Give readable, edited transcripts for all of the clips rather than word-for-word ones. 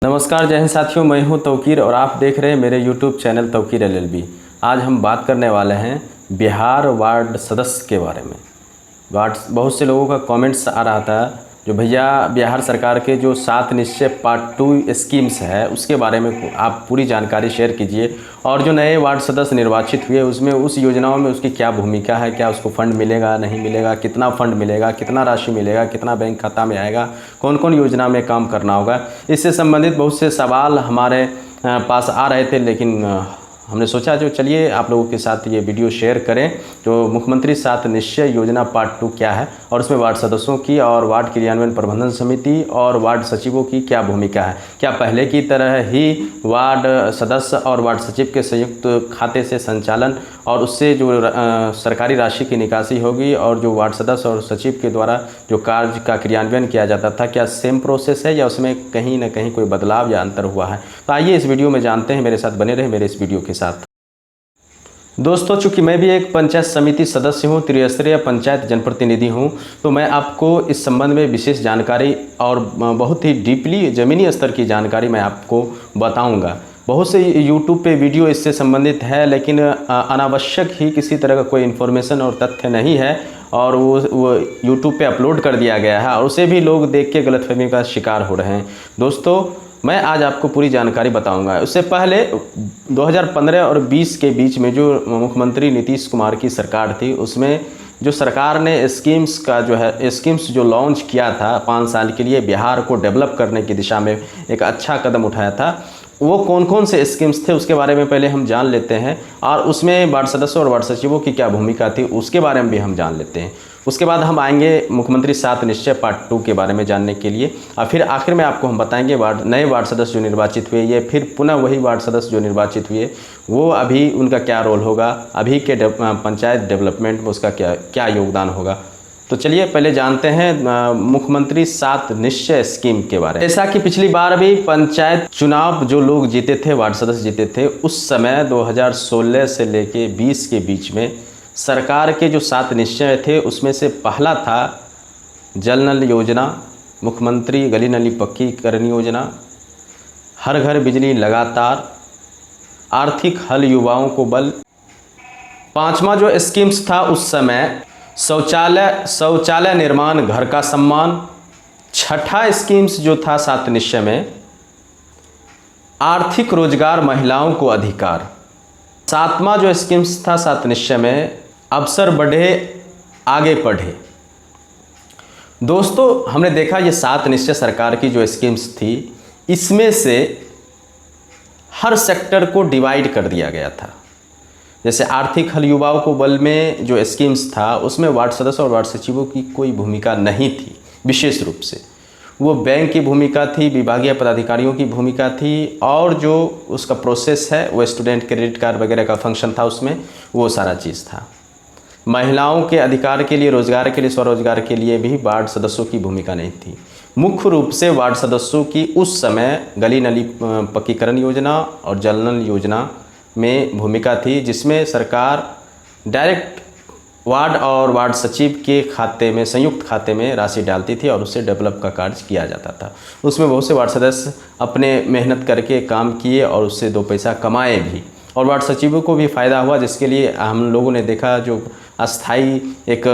नमस्कार, जय हिंद साथियों। मैं हूं तौकीर और आप देख रहे हैं मेरे YouTube चैनल तौकीर LLB। आज हम बात करने वाले हैं बिहार वार्ड सदस्य के बारे में। बहुत से लोगों का कमेंट्स आ रहा था जो भैया बिहार सरकार के जो 7 निश्चय पार्ट 2 स्कीम्स है उसके बारे में आप पूरी जानकारी शेयर कीजिए। और जो नए वार्ड सदस्य निर्वाचित हुए उसमें उस योजनाओं में उसकी क्या भूमिका है, क्या उसको फंड मिलेगा नहीं मिलेगा, कितना फंड मिलेगा, कितना राशि मिलेगा, कितना बैंक खाता में आएगा, कौन कौन योजना में काम करना होगा। इससे संबंधित बहुत से सवाल हमारे पास आ रहे थे, लेकिन हमने सोचा जो चलिए आप लोगों के साथ ये वीडियो शेयर करें। जो मुख्यमंत्री 7 निश्चय योजना पार्ट 2 क्या है और उसमें वार्ड सदस्यों की और वार्ड क्रियान्वयन प्रबंधन समिति और वार्ड सचिवों की क्या भूमिका है। क्या पहले की तरह ही वार्ड सदस्य और वार्ड सचिव के संयुक्त खाते से संचालन और उससे जो सरकारी राशि की निकासी होगी और जो वार्ड सदस्य और सचिव के द्वारा जो कार्य का क्रियान्वयन किया जाता था, क्या सेम प्रोसेस है या उसमें कहीं ना कहीं कोई बदलाव या अंतर हुआ है। तो आइए इस वीडियो में जानते हैं। मेरे साथ बने रहे मेरे इस वीडियो के साथ। दोस्तों, चूंकि मैं भी एक पंचायत समिति सदस्य हूं, त्रिस्तरीय पंचायत जनप्रतिनिधि हूं, तो मैं आपको इस संबंध में विशेष जानकारी और बहुत ही डीपली ज़मीनी स्तर की जानकारी मैं आपको बताऊंगा। बहुत से यूट्यूब पे वीडियो इससे संबंधित है, लेकिन अनावश्यक ही किसी तरह का कोई इन्फॉर्मेशन और तथ्य नहीं है और वो यूट्यूब पे अपलोड कर दिया गया है और उसे भी लोग देख के गलतफहमी का शिकार हो रहे हैं। दोस्तों, मैं आज आपको पूरी जानकारी बताऊंगा। उससे पहले 2015 और 20 के बीच में जो मुख्यमंत्री नीतीश कुमार की सरकार थी, उसमें जो सरकार ने स्कीम्स जो लॉन्च किया था 5 साल के लिए बिहार को डेवलप करने की दिशा में एक अच्छा कदम उठाया था, वो कौन कौन से स्कीम्स थे उसके बारे में पहले हम जान लेते हैं और उसमें वार्ड सदस्यों और वार्ड सचिवों की क्या भूमिका थी उसके बारे में भी हम जान लेते हैं। उसके बाद हम आएंगे मुख्यमंत्री 7 निश्चय पार्ट 2 के बारे में जानने के लिए और फिर आखिर में आपको हम बताएंगे नए वार्ड सदस्य जो निर्वाचित हुए, ये फिर पुनः वही वार्ड सदस्य जो निर्वाचित हुए वो अभी उनका क्या रोल होगा, अभी के पंचायत डेवलपमेंट में उसका क्या योगदान होगा। तो चलिए पहले जानते हैं मुख्यमंत्री 7 निश्चय स्कीम के बारे में। जैसा कि पिछली बार भी पंचायत चुनाव जो लोग जीते थे, वार्ड सदस्य जीते थे, उस समय 2016 से लेके 20 के बीच में सरकार के जो 7 निश्चय थे उसमें से पहला था जल नल योजना, मुख्यमंत्री गली नली पक्कीकरण योजना, हर घर बिजली लगातार, आर्थिक हल युवाओं को बल। 5वां जो स्कीम्स था उस समय शौचालय निर्माण घर का सम्मान। 6ठा स्कीम्स जो था 7 निश्चय में आर्थिक रोजगार महिलाओं को अधिकार। 7वां जो स्कीम्स था 7 निश्चय में अवसर बढ़े आगे बढ़े। दोस्तों, हमने देखा ये 7 निश्चय सरकार की जो स्कीम्स थी इसमें से हर सेक्टर को डिवाइड कर दिया गया था। जैसे आर्थिक हल युवाओं को बल में जो स्कीम्स था उसमें वार्ड सदस्य और वार्ड सचिवों की कोई भूमिका नहीं थी। विशेष रूप से वो बैंक की भूमिका थी, विभागीय पदाधिकारियों की भूमिका थी और जो उसका प्रोसेस है वो स्टूडेंट क्रेडिट कार्ड वगैरह का फंक्शन था, उसमें वो सारा चीज़ था। महिलाओं के अधिकार के लिए, रोजगार के लिए, स्वरोजगार के लिए भी वार्ड सदस्यों की भूमिका नहीं थी। मुख्य रूप से वार्ड सदस्यों की उस समय गली नली पक्कीकरण योजना और जल नल योजना में भूमिका थी, जिसमें सरकार डायरेक्ट वार्ड और वार्ड सचिव के खाते में, संयुक्त खाते में राशि डालती थी और उससे डेवलप का कार्य किया जाता था। उसमें बहुत से वार्ड सदस्य अपने मेहनत करके काम किए और उससे 2 पैसा कमाए भी और वार्ड सचिवों को भी फ़ायदा हुआ, जिसके लिए हम लोगों ने देखा जो अस्थाई एक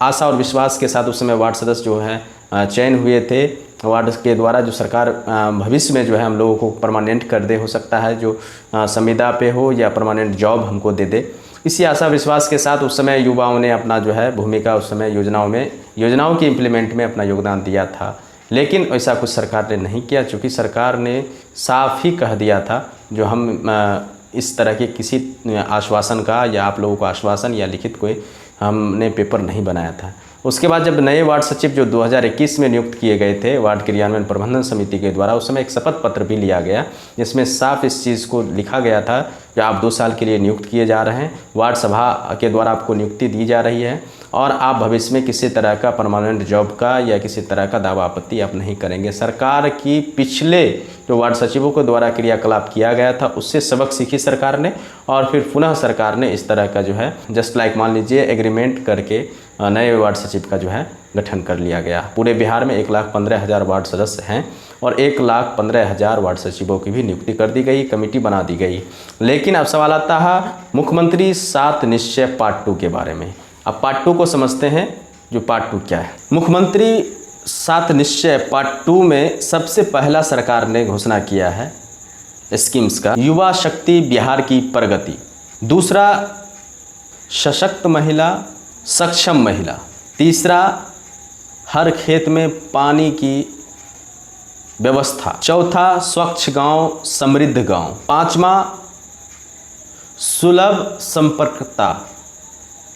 आशा और विश्वास के साथ उस समय वार्ड सदस्य जो है चयन हुए थे वार्ड के द्वारा। जो सरकार भविष्य में जो है हम लोगों को परमानेंट कर दे, हो सकता है जो संविदा पे हो या परमानेंट जॉब हमको दे दे। इसी आशा विश्वास के साथ उस समय युवाओं ने अपना जो है भूमिका उस समय योजनाओं की इम्प्लीमेंट में अपना योगदान दिया था। लेकिन ऐसा कुछ सरकार ने नहीं किया, चूँकि सरकार ने साफ ही कह दिया था जो हम इस तरह के किसी आश्वासन का या आप लोगों को आश्वासन या लिखित कोई हमने पेपर नहीं बनाया था। उसके बाद जब नए वार्ड सचिव जो 2021 में नियुक्त किए गए थे वार्ड क्रियान्वयन प्रबंधन समिति के द्वारा, उस समय एक शपथ पत्र भी लिया गया जिसमें साफ इस चीज़ को लिखा गया था कि आप 2 साल के लिए नियुक्त किए जा रहे हैं, वार्ड सभा के द्वारा आपको नियुक्ति दी जा रही है और आप भविष्य में किसी तरह का परमानेंट जॉब का या किसी तरह का दावा आपत्ति आप नहीं करेंगे। सरकार की पिछले जो वार्ड सचिवों के द्वारा क्रियाकलाप किया गया था उससे सबक सीखी सरकार ने और फिर पुनः सरकार ने इस तरह का जो है जस्ट लाइक मान लीजिए एग्रीमेंट करके नए वार्ड सचिव का जो है गठन कर लिया गया। पूरे बिहार में 1,15,000 वार्ड सदस्य हैं और 1,15,000 वार्ड सचिवों की भी नियुक्ति कर दी गई, कमेटी बना दी गई। लेकिन अब सवाल आता है मुख्यमंत्री 7 निश्चय पार्ट 2 के बारे में। अब पार्ट 2 को समझते हैं, जो पार्ट 2 क्या है। मुख्यमंत्री 7 निश्चय पार्ट 2 में सबसे पहला सरकार ने घोषणा किया है स्कीम्स का, युवा शक्ति बिहार की प्रगति। दूसरा, सशक्त महिला, सक्षम महिला। तीसरा, हर खेत में पानी की व्यवस्था। चौथा, स्वच्छ गांव समृद्ध गांव। पांचवा, सुलभ संपर्कता,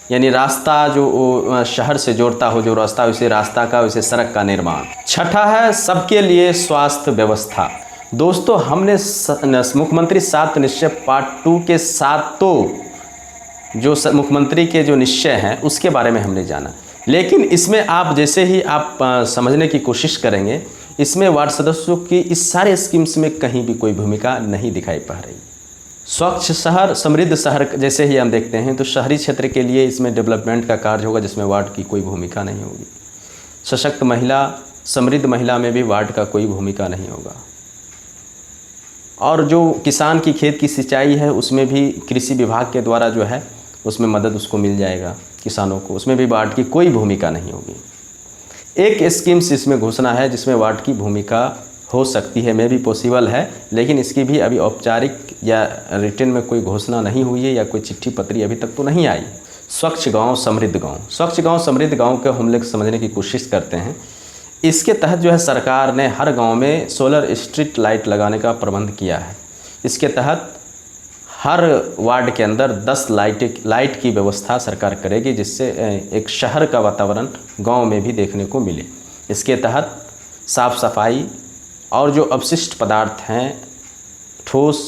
यानी रास्ता जो शहर से जोड़ता हो, जो रास्ता वैसे रास्ता का वैसे सड़क का निर्माण। छठा है सबके लिए स्वास्थ्य व्यवस्था। दोस्तों, हमने मुख्यमंत्री 7 निश्चय पार्ट 2 के 7 जो मुख्यमंत्री के जो निश्चय हैं उसके बारे में हमने जाना। लेकिन इसमें आप जैसे ही आप समझने की कोशिश करेंगे, इसमें वार्ड सदस्यों की इस सारे स्कीम्स में कहीं भी कोई भूमिका नहीं दिखाई पड़ रही। स्वच्छ शहर समृद्ध शहर जैसे ही हम देखते हैं तो शहरी क्षेत्र के लिए इसमें डेवलपमेंट का कार्य होगा जिसमें वार्ड की कोई भूमिका नहीं होगी। सशक्त महिला समृद्ध महिला में भी वार्ड का कोई भूमिका नहीं होगा। और जो किसान की खेत की सिंचाई है उसमें भी कृषि विभाग के द्वारा जो है उसमें मदद उसको मिल जाएगा किसानों को, उसमें भी वार्ड की कोई भूमिका नहीं होगी। एक स्कीम्स इसमें घोषणा है जिसमें वार्ड की भूमिका हो सकती है, मे भी पॉसिबल है, लेकिन इसकी भी अभी औपचारिक या रिटन में कोई घोषणा नहीं हुई है या कोई चिट्ठी पत्री अभी तक तो नहीं आई। स्वच्छ गांव समृद्ध गांव। स्वच्छ गांव समृद्ध गांव को हम लोग समझने की कोशिश करते हैं। इसके तहत जो है सरकार ने हर गांव में सोलर स्ट्रीट लाइट लगाने का प्रबंध किया है। इसके तहत हर वार्ड के अंदर 10 लाइट की व्यवस्था सरकार करेगी जिससे एक शहर का वातावरण गांव में भी देखने को मिले। इसके तहत साफ़ सफाई और जो अपशिष्ट पदार्थ हैं, ठोस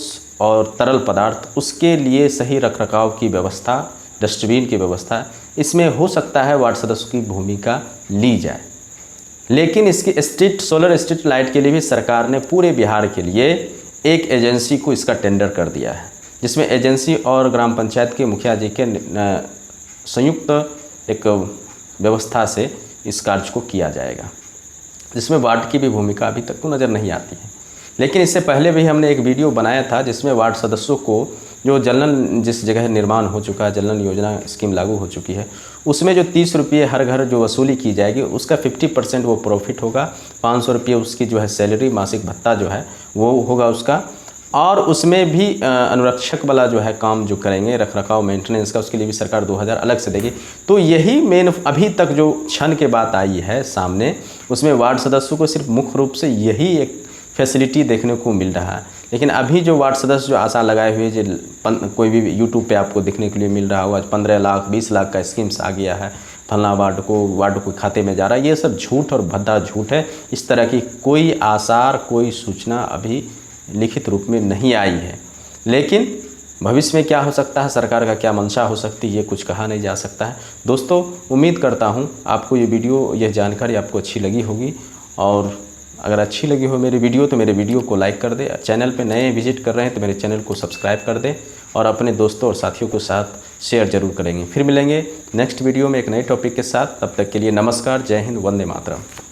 और तरल पदार्थ, उसके लिए सही रखरखाव की व्यवस्था, डस्टबिन की व्यवस्था, इसमें हो सकता है वार्ड सदस्य की भूमिका ली जाए। लेकिन इसकी सोलर स्ट्रीट लाइट के लिए भी सरकार ने पूरे बिहार के लिए एक एजेंसी को इसका टेंडर कर दिया है, जिसमें एजेंसी और ग्राम पंचायत के मुखिया जी के संयुक्त एक व्यवस्था से इस कार्य को किया जाएगा, जिसमें वार्ड की भी भूमिका अभी तक तो नज़र नहीं आती है। लेकिन इससे पहले भी हमने एक वीडियो बनाया था जिसमें वार्ड सदस्यों को जो जल नल जिस जगह निर्माण हो चुका है, जल नल योजना स्कीम लागू हो चुकी है, उसमें जो 30 रुपये हर घर जो वसूली की जाएगी उसका 50% वो प्रॉफिट होगा। 500 रुपये उसकी जो है सैलरी, मासिक भत्ता जो है वो होगा उसका। और उसमें भी अनुरक्षक वाला जो है काम जो करेंगे, रख रखाव मेंटेनेंस का, उसके लिए भी सरकार 2000 अलग से देगी। तो यही मेन अभी तक जो क्षण के बात आई है सामने, उसमें वार्ड सदस्यों को सिर्फ मुख्य रूप से यही एक फैसिलिटी देखने को मिल रहा है। लेकिन अभी जो वार्ड सदस्य जो आशा लगाए हुए, जो कोई भी यूट्यूब पे आपको देखने के लिए मिल रहा होगा 15 लाख 20 लाख का स्कीम्स आ गया है, फलना वार्ड को खाते में जा रहा है, ये सब झूठ और भद्दा झूठ है। इस तरह की कोई आसार, कोई सूचना अभी लिखित रूप में नहीं आई है। लेकिन भविष्य में क्या हो सकता है, सरकार का क्या मंशा हो सकती है, ये कुछ कहा नहीं जा सकता है। दोस्तों, उम्मीद करता हूँ आपको ये वीडियो, यह जानकारी आपको अच्छी लगी होगी। और अगर अच्छी लगी हो मेरी वीडियो तो मेरे वीडियो को लाइक कर दे। चैनल पे नए विजिट कर रहे हैं तो मेरे चैनल को सब्सक्राइब कर दें और अपने दोस्तों और साथियों के साथ शेयर जरूर करेंगे। फिर मिलेंगे नेक्स्ट वीडियो में एक नए टॉपिक के साथ। तब तक के लिए नमस्कार, जय हिंद, वंदे मातरम।